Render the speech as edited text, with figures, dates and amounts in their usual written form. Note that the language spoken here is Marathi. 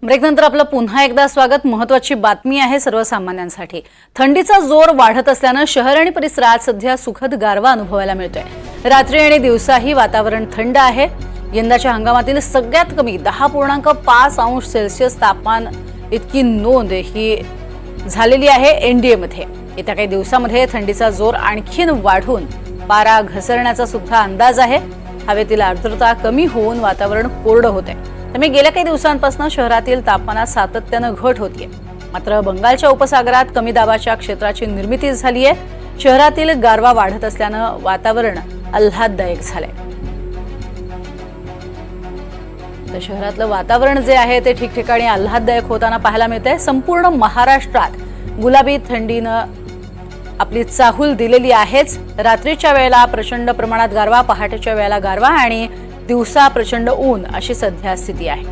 ब्रेकनंतर आपलं पुन्हा एकदा स्वागत। महत्त्वाची बातमी आहे सर्वसामान्यांसाठी। थंडीचा जोर वाढत असल्याने शहर आणि परिसरात सध्या सुखद गारवा अनुभवायला मिळतोय। रात्री आणि दिवसाही वातावरण थंड आहे। यंदाच्या हंगामातील सगळ्यात कमी 10.5 अंश सेल्सिअस तापमान इतकी नोंद ही झालेली आहे एनडीए मध्ये। येत्या काही दिवसांमध्ये थंडीचा जोर आणखीन वाढून पारा घसरण्याचा सुद्धा अंदाज आहे। हवेतील आर्द्रता कमी होऊन वातावरण कोरडं होतंय। त्यामुळे गेल्या काही दिवसांपासून शहरातील तापमानात सातत्याने घट होतीये। मात्र बंगालच्या उपसागरात कमी दाबाच्या क्षेत्राची निर्मिती झाली आहे। शहरातील गारवा वाढत असल्याने वातावरण आल्हाददायक झालंय। तर शहरातलं वातावरण जे आहे ते ठिकठिकाणी आल्हाददायक होताना पाहायला मिळतंय। संपूर्ण महाराष्ट्रात गुलाबी थंडीनं आपली चाहूल दिलेली आहेच। रात्रीच्या वेळेला प्रचंड प्रमाणात गारवा, पहाटेच्या वेळेला गारवा आणि दिवसा प्रचंड ऊन अशी सध्या स्थिती आहे।